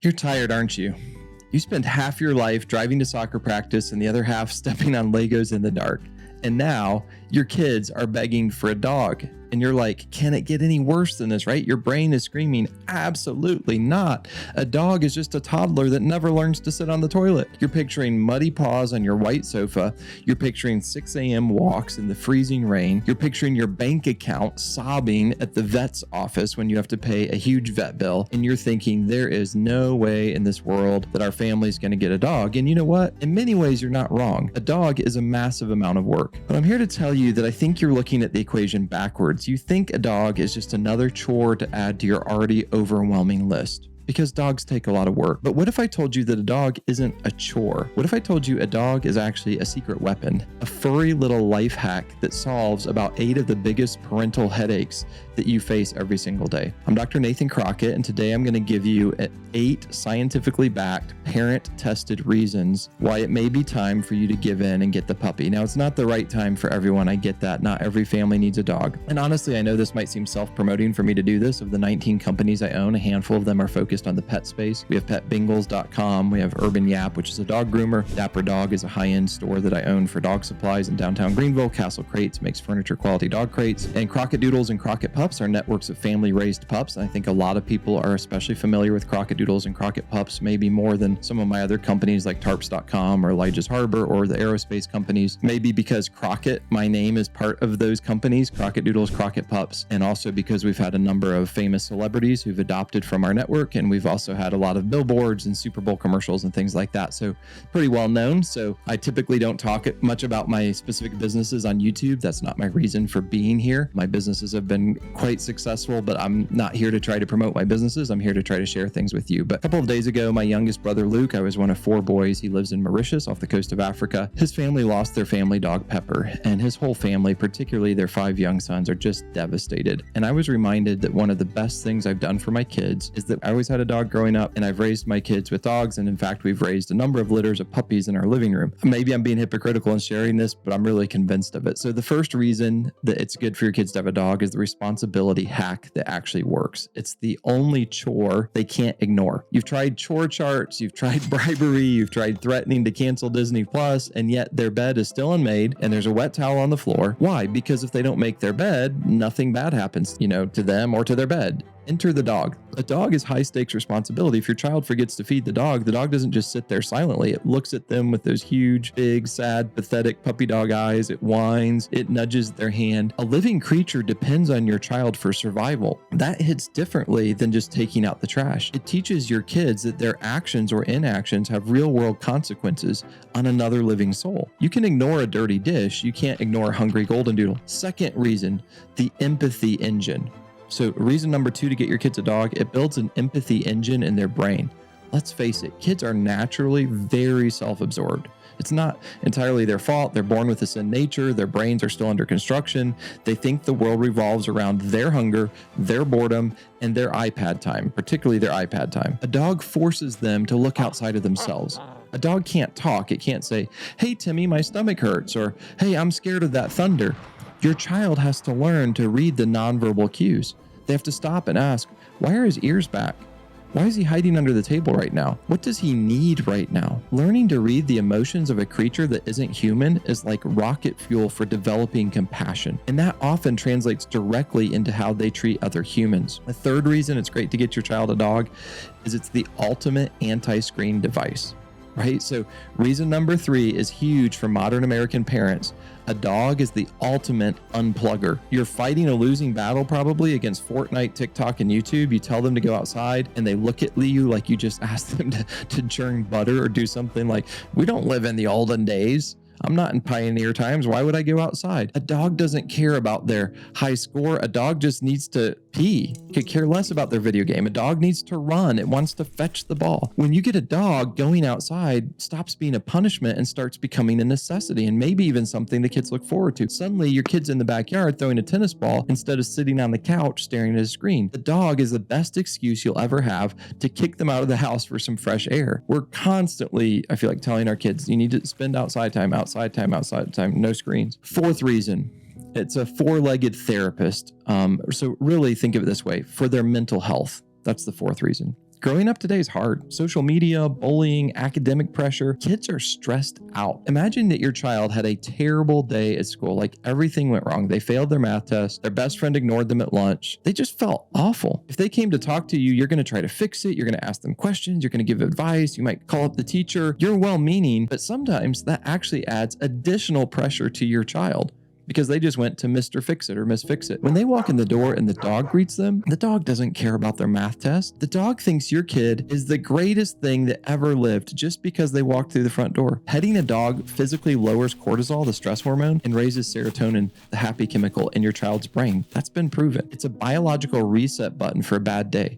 You're tired, aren't you? You spend half your life driving to soccer practice and the other half stepping on Legos in the dark. And now your kids are begging for a dog. And you're like, can it get any worse than this, right? Your brain is screaming, absolutely not. A dog is just a toddler that never learns to sit on the toilet. You're picturing muddy paws on your white sofa. You're picturing 6 a.m. walks in the freezing rain. You're picturing your bank account sobbing at the vet's office when you have to pay a huge vet bill. And you're thinking, there is no way in this world that our family's going to get a dog. And you know what? In many ways, you're not wrong. A dog is a massive amount of work. But I'm here to tell you that I think you're looking at the equation backwards. You think a dog is just another chore to add to your already overwhelming list, because dogs take a lot of work. But what if I told you that a dog isn't a chore? What if I told you a dog is actually a secret weapon, a furry little life hack that solves about 8 of the biggest parental headaches that you face every single day? I'm Dr. Nathan Crockett, and today I'm going to give you 8 scientifically backed, parent-tested reasons why it may be time for you to give in and get the puppy. Now, it's not the right time for everyone. I get that. Not every family needs a dog. And honestly, I know this might seem self-promoting for me to do this. Of the 19 companies I own, a handful of them are focused on the pet space. We have petbingles.com. We have Urban Yap, which is a dog groomer. Dapper Dog is a high-end store that I own for dog supplies in downtown Greenville. Castle Crates makes furniture quality dog crates. And Crockett Doodles and Crockett Pups are networks of family-raised pups. And I think a lot of people are especially familiar with Crockett Doodles and Crockett Pups, maybe more than some of my other companies like tarps.com or Elijah's Harbor or the aerospace companies. Maybe because Crockett, my name, is part of those companies, Crockett Doodles, Crockett Pups, and also because we've had a number of famous celebrities who've adopted from our network, and we've also had a lot of billboards and Super Bowl commercials and things like that. So pretty well known. So I typically don't talk much about my specific businesses on YouTube. That's not my reason for being here. My businesses have been quite successful, but I'm not here to try to promote my businesses. I'm here to try to share things with you. But a couple of days ago, my youngest brother, Luke, I was one of 4 boys. He lives in Mauritius off the coast of Africa. His family lost their family dog, Pepper, and his whole family, particularly their 5 young sons, are just devastated. And I was reminded that one of the best things I've done for my kids is that I always had a dog growing up, and I've raised my kids with dogs. And in fact, we've raised a number of litters of puppies in our living room. Maybe I'm being hypocritical in sharing this, but I'm really convinced of it. So the first reason that it's good for your kids to have a dog is the responsibility hack that actually works. It's the only chore they can't ignore. You've tried chore charts, you've tried bribery, you've tried threatening to cancel Disney Plus, and yet their bed is still unmade and there's a wet towel on the floor. Why? Because if they don't make their bed, nothing bad happens, to them or to their bed. Enter the dog. A dog is high stakes responsibility. If your child forgets to feed the dog doesn't just sit there silently. It looks at them with those huge, big, sad, pathetic puppy dog eyes. It whines, it nudges their hand. A living creature depends on your child for survival. That hits differently than just taking out the trash. It teaches your kids that their actions or inactions have real world consequences on another living soul. You can ignore a dirty dish. You can't ignore a hungry golden doodle. Second reason, the empathy engine. So reason number 2 to get your kids a dog, it builds an empathy engine in their brain. Let's face it, kids are naturally very self-absorbed. It's not entirely their fault. They're born with this in nature. Their brains are still under construction. They think the world revolves around their hunger, their boredom, and their iPad time, particularly their iPad time. A dog forces them to look outside of themselves. A dog can't talk. It can't say, "Hey, Timmy, my stomach hurts," or "Hey, I'm scared of that thunder." Your child has to learn to read the nonverbal cues. They have to stop and ask, why are his ears back? Why is he hiding under the table right now? What does he need right now? Learning to read the emotions of a creature that isn't human is like rocket fuel for developing compassion. And that often translates directly into how they treat other humans. The third reason it's great to get your child a dog is it's the ultimate anti-screen device. Right? So reason number 3 is huge for modern American parents. A dog is the ultimate unplugger. You're fighting a losing battle probably against Fortnite, TikTok, and YouTube. You tell them to go outside and they look at you like you just asked them to churn butter or do something like, we don't live in the olden days. I'm not in pioneer times. Why would I go outside? A dog doesn't care about their high score. A dog just needs to pee. Could care less about their video game. A dog needs to run. It wants to fetch the ball. When you get a dog, going outside stops being a punishment and starts becoming a necessity, and maybe even something the kids look forward to. Suddenly, your kid's in the backyard throwing a tennis ball instead of sitting on the couch staring at a screen. The dog is the best excuse you'll ever have to kick them out of the house for some fresh air. We're constantly, I feel like, telling our kids, you need to spend outside time, no screens. Fourth reason, it's a 4-legged therapist. So really think of it this way, for their mental health. That's the fourth reason. Growing up today is hard. Social media, bullying, academic pressure. Kids are stressed out. Imagine that your child had a terrible day at school, like everything went wrong. They failed their math test. Their best friend ignored them at lunch. They just felt awful. If they came to talk to you, you're going to try to fix it. You're going to ask them questions. You're going to give advice. You might call up the teacher. You're well-meaning, but sometimes that actually adds additional pressure to your child, because they just went to Mr. Fix-It or Miss Fix-It. When they walk in the door and the dog greets them, the dog doesn't care about their math test. The dog thinks your kid is the greatest thing that ever lived just because they walked through the front door. Petting a dog physically lowers cortisol, the stress hormone, and raises serotonin, the happy chemical in your child's brain. That's been proven. It's a biological reset button for a bad day.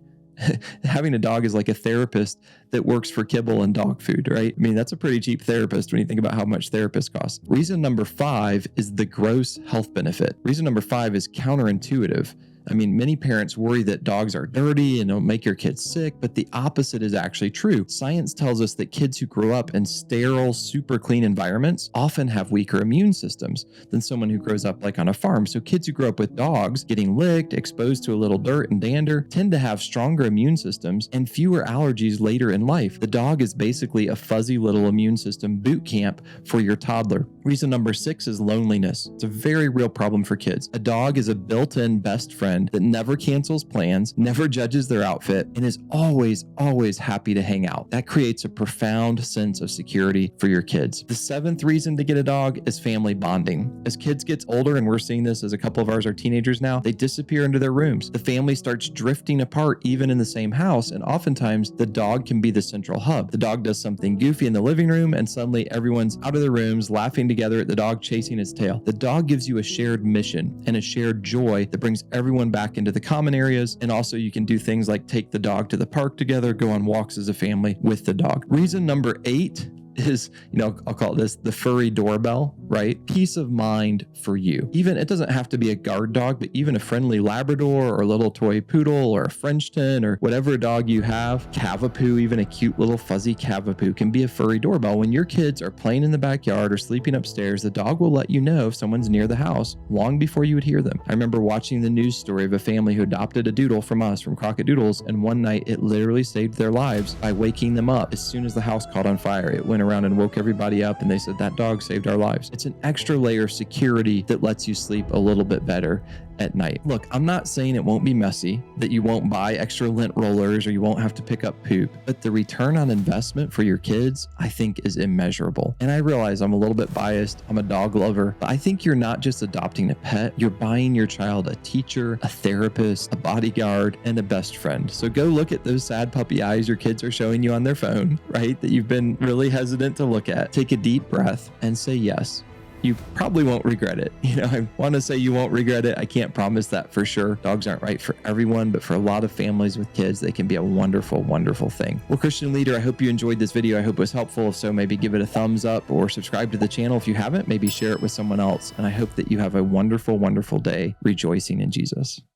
Having a dog is like a therapist that works for kibble and dog food, right? I mean, that's a pretty cheap therapist when you think about how much therapists cost. Reason number 5 is the gross health benefit. Reason number 5 is counterintuitive. I mean, many parents worry that dogs are dirty and it'll make your kids sick, but the opposite is actually true. Science tells us that kids who grow up in sterile, super clean environments often have weaker immune systems than someone who grows up like on a farm. So kids who grow up with dogs, getting licked, exposed to a little dirt and dander, tend to have stronger immune systems and fewer allergies later in life. The dog is basically a fuzzy little immune system boot camp for your toddler. Reason number 6 is loneliness. It's a very real problem for kids. A dog is a built-in best friend that never cancels plans, never judges their outfit, and is always happy to hang out. That creates a profound sense of security for your kids. The 7th reason to get a dog is family bonding. As kids get older, and we're seeing this as a couple of ours are teenagers now, they disappear into their rooms. The family starts drifting apart even in the same house, and oftentimes the dog can be the central hub. The dog does something goofy in the living room, and suddenly everyone's out of their rooms laughing together at the dog chasing its tail. The dog gives you a shared mission and a shared joy that brings everyone back into the common areas. And also you can do things like take the dog to the park together, go on walks as a family with the dog. Reason number 8 is, I'll call this the furry doorbell, right? Peace of mind for you. Even, it doesn't have to be a guard dog, but even a friendly Labrador or a little toy poodle or a Frenchton or whatever dog you have, Cavapoo, even a cute little fuzzy Cavapoo can be a furry doorbell. When your kids are playing in the backyard or sleeping upstairs, the dog will let you know if someone's near the house long before you would hear them. I remember watching the news story of a family who adopted a doodle from us, from Crockett Doodles, and one night it literally saved their lives by waking them up as soon as the house caught on fire. It went around and woke everybody up, and they said that dog saved our lives. It's an extra layer of security that lets you sleep a little bit better at night. Look, I'm not saying it won't be messy, that you won't buy extra lint rollers or you won't have to pick up poop, but the return on investment for your kids, I think, is immeasurable. And I realize I'm a little bit biased. I'm a dog lover, but I think you're not just adopting a pet, you're buying your child a teacher, a therapist, a bodyguard, and a best friend. So go look at those sad puppy eyes your kids are showing you on their phone, right? That you've been really hesitant to look at. Take a deep breath and say yes. You probably won't regret it. I want to say you won't regret it. I can't promise that for sure. Dogs aren't right for everyone, but for a lot of families with kids, they can be a wonderful, wonderful thing. Well, Christian Leader, I hope you enjoyed this video. I hope it was helpful. If so, maybe give it a thumbs up or subscribe to the channel. If you haven't, maybe share it with someone else. And I hope that you have a wonderful, wonderful day rejoicing in Jesus.